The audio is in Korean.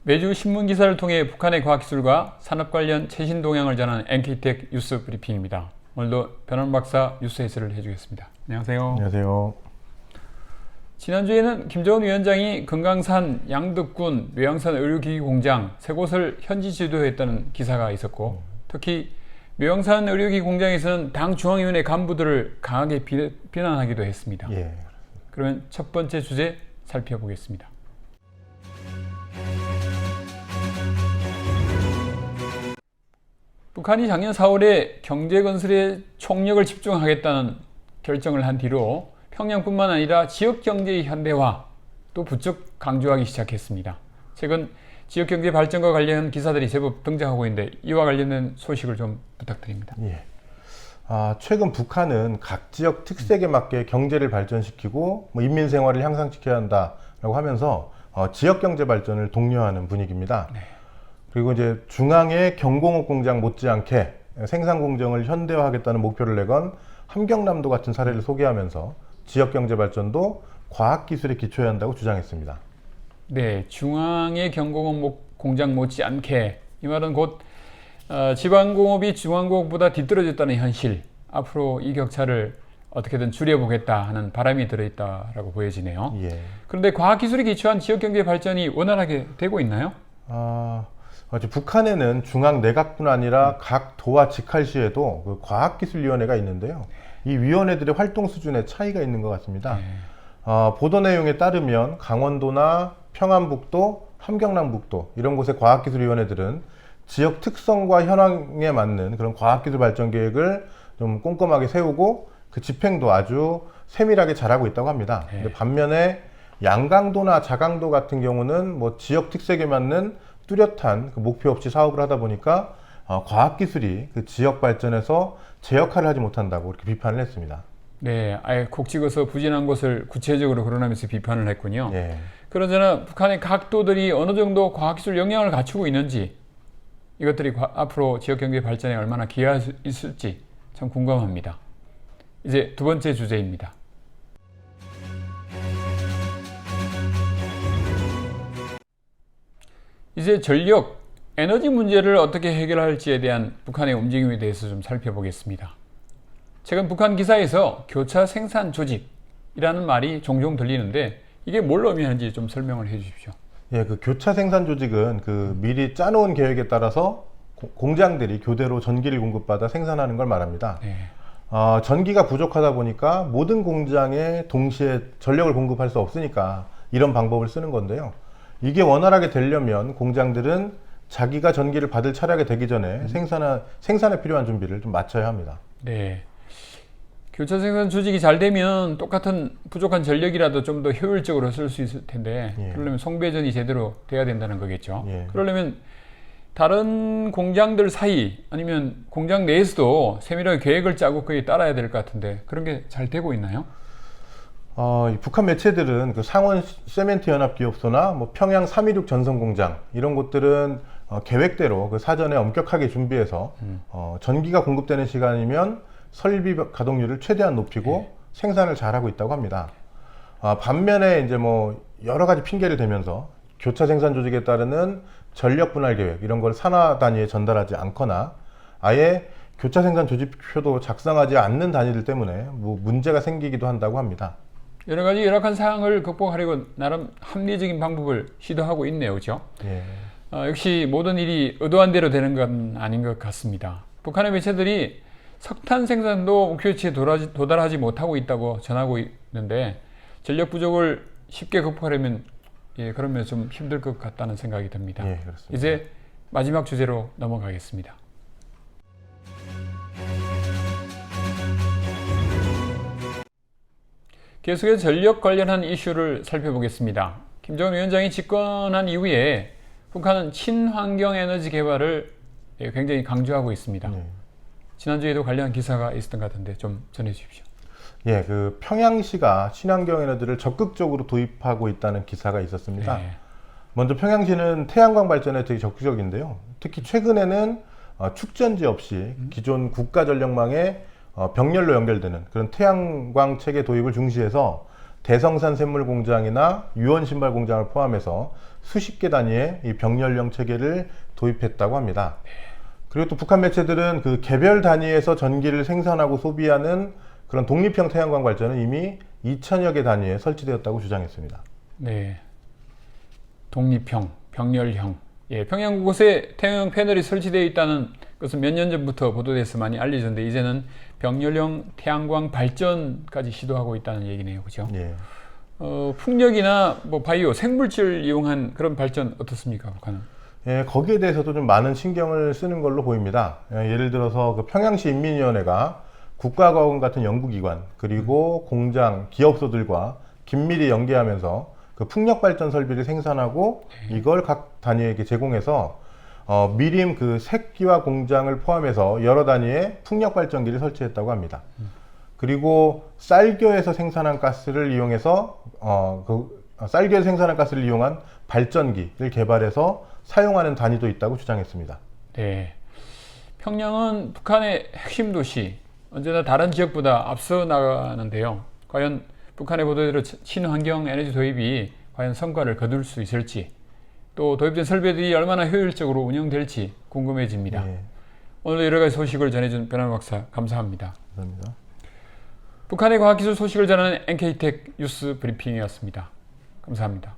매주 신문 기사를 통해 북한의 과학기술과 산업 관련 최신 동향을 전하는 NKTech 뉴스 브리핑입니다. 오늘도 변환 박사 뉴스 해설을 해주겠습니다. 안녕하세요. 안녕하세요. 지난주에는 김정은 위원장이 금강산, 양덕군, 묘양산 의료기기 공장 세 곳을 현지 지도했다는 기사가 있었고, 특히 묘양산 의료기기 공장에서는 당 중앙위원회 간부들을 강하게 비난하기도 했습니다. 예. 그러면 첫 번째 주제 살펴보겠습니다. 북한이 작년 4월에 경제건설에 총력을 집중하겠다는 결정을 한 뒤로 평양뿐만 아니라 지역경제의 현대화 또 부쩍 강조하기 시작했습니다. 최근 지역경제 발전과 관련 기사들이 제법 등장하고 있는데 이와 관련된 소식을 좀 부탁드립니다. 예. 최근 북한은 각 지역 특색에 맞게 경제를 발전시키고 인민 생활을 향상시켜야 한다라고 하면서 지역경제 발전을 독려하는 분위기입니다. 네. 그리고 이제 중앙의 경공업 공장 못지않게 생산 공정을 현대화하겠다는 목표를 내건 함경남도 같은 사례를 소개하면서 지역경제 발전도 과학기술에 기초해야 한다고 주장했습니다. 네, 중앙의 경공업 공장 못지않게 이 말은 곧 지방공업이 중앙공업보다 뒤떨어졌다는 현실, 앞으로 이 격차를 어떻게든 줄여보겠다 하는 바람이 들어있다라고 보여지네요. 예. 그런데 과학기술에 기초한 지역경제 발전이 원활하게 되고 있나요? 북한에는 중앙 내각뿐 아니라 각 도와 직할시에도 그 과학기술위원회가 있는데요. 이 위원회들의 활동 수준에 차이가 있는 것 같습니다. 네. 보도 내용에 따르면 강원도나 평안북도, 함경남북도 이런 곳의 과학기술위원회들은 지역 특성과 현황에 맞는 그런 과학기술 발전 계획을 좀 꼼꼼하게 세우고 그 집행도 아주 세밀하게 잘하고 있다고 합니다. 네. 근데 반면에 양강도나 자강도 같은 경우는 뭐 지역 특색에 맞는 뚜렷한 그 목표 없이 사업을 하다 보니까 과학기술이 그 지역 발전에서 제 역할을 하지 못한다고 이렇게 비판을 했습니다. 네, 아예 곡 찍어서 부진한 것을 구체적으로 거론하면서 비판을 했군요. 예. 그러잖아 북한의 각 도들이 어느 정도 과학기술 역량을 갖추고 있는지, 이것들이 앞으로 지역경제 발전에 얼마나 기여할 수 있을지 참 궁금합니다. 이제 두 번째 주제입니다. 이제 전력, 에너지 문제를 어떻게 해결할지에 대한 북한의 움직임에 대해서 좀 살펴보겠습니다. 최근 북한 기사에서 교차 생산 조직이라는 말이 종종 들리는데 이게 뭘 의미하는지 좀 설명을 해 주십시오. 예, 그 교차 생산 조직은 그 미리 짜놓은 계획에 따라서 공장들이 교대로 전기를 공급받아 생산하는 걸 말합니다. 네. 전기가 부족하다 보니까 모든 공장에 동시에 전력을 공급할 수 없으니까 이런 방법을 쓰는 건데요. 이게 원활하게 되려면 공장들은 자기가 전기를 받을 차례가 되기 전에 생산에 필요한 준비를 좀 마쳐야 합니다. 네. 교차 생산 조직이 잘 되면 똑같은 부족한 전력이라도 좀 더 효율적으로 쓸 수 있을 텐데, 예. 그러려면 송배전이 제대로 돼야 된다는 거겠죠. 예. 그러려면 다른 공장들 사이 아니면 공장 내에서도 세밀하게 계획을 짜고 그에 따라야 될 것 같은데 그런 게 잘 되고 있나요? 이 북한 매체들은 그 상원 세멘트 연합기업소나 뭐 평양 316 전선공장 이런 곳들은 계획대로 그 사전에 엄격하게 준비해서 전기가 공급되는 시간이면 설비 가동률을 최대한 높이고 생산을 잘하고 있다고 합니다. 반면에 이제 뭐 여러 가지 핑계를 대면서 교차 생산 조직에 따르는 전력 분할 계획 이런 걸 산하 단위에 전달하지 않거나 아예 교차 생산 조직표도 작성하지 않는 단위들 때문에 뭐 문제가 생기기도 한다고 합니다. 여러 가지 열악한 상황을 극복하려고 나름 합리적인 방법을 시도하고 있네요, 그렇죠? 예. 역시 모든 일이 의도한 대로 되는 건 아닌 것 같습니다. 북한의 매체들이 석탄 생산도 목표치에 도달하지 못하고 있다고 전하고 있는데 전력 부족을 쉽게 극복하려면 그러면 좀 힘들 것 같다는 생각이 듭니다. 예, 그렇습니다. 이제 마지막 주제로 넘어가겠습니다. 계속해서 전력 관련한 이슈를 살펴보겠습니다. 김정은 위원장이 집권한 이후에 북한은 친환경 에너지 개발을 굉장히 강조하고 있습니다. 지난주에도 관련 기사가 있었던 것 같은데 좀 전해 주십시오. 예, 그 평양시가 친환경 에너지를 적극적으로 도입하고 있다는 기사가 있었습니다. 네. 먼저 평양시는 태양광 발전에 되게 적극적인데요. 특히 최근에는 축전지 없이 기존 국가 전력망에 병렬로 연결되는 그런 태양광 체계 도입을 중시해서 대성산 샘물 공장이나 유원 신발 공장을 포함해서 수십 개 단위의 이 병렬형 체계를 도입했다고 합니다. 그리고 또 북한 매체들은 그 개별 단위에서 전기를 생산하고 소비하는 그런 독립형 태양광 발전은 이미 2천여 개 단위에 설치되었다고 주장했습니다. 네. 독립형, 병렬형. 예, 평양 곳곳에 태양광 패널이 설치되어 있다는 것은 몇 년 전부터 보도돼서 많이 알려졌는데 이제는 병렬형 태양광 발전까지 시도하고 있다는 얘기네요. 그죠? 예. 풍력이나 뭐 바이오, 생물질을 이용한 그런 발전 어떻습니까? 북한은? 예, 거기에 대해서도 좀 많은 신경을 쓰는 걸로 보입니다. 예를 들어서 그 평양시 인민위원회가 국가과학원 같은 연구기관 그리고 공장, 기업소들과 긴밀히 연계하면서 그 풍력 발전 설비를 생산하고 이걸 각 단위에게 제공해서 미림 그 색기화 공장을 포함해서 여러 단위의 풍력 발전기를 설치했다고 합니다. 그리고 쌀겨에서 생산한 가스를 이용해서 쌀겨에서 생산한 가스를 이용한 발전기를 개발해서 사용하는 단위도 있다고 주장했습니다. 네. 평양은 북한의 핵심 도시, 언제나 다른 지역보다 앞서 나가는데요. 과연 북한의 보도대로 친환경 에너지 도입이 과연 성과를 거둘 수 있을지, 또 도입된 설비들이 얼마나 효율적으로 운영될지 궁금해집니다. 예, 오늘도 여러 가지 소식을 전해준 변환 박사 감사합니다. 감사합니다. 북한의 과학기술 소식을 전하는 NK텍 뉴스 브리핑이었습니다. 감사합니다.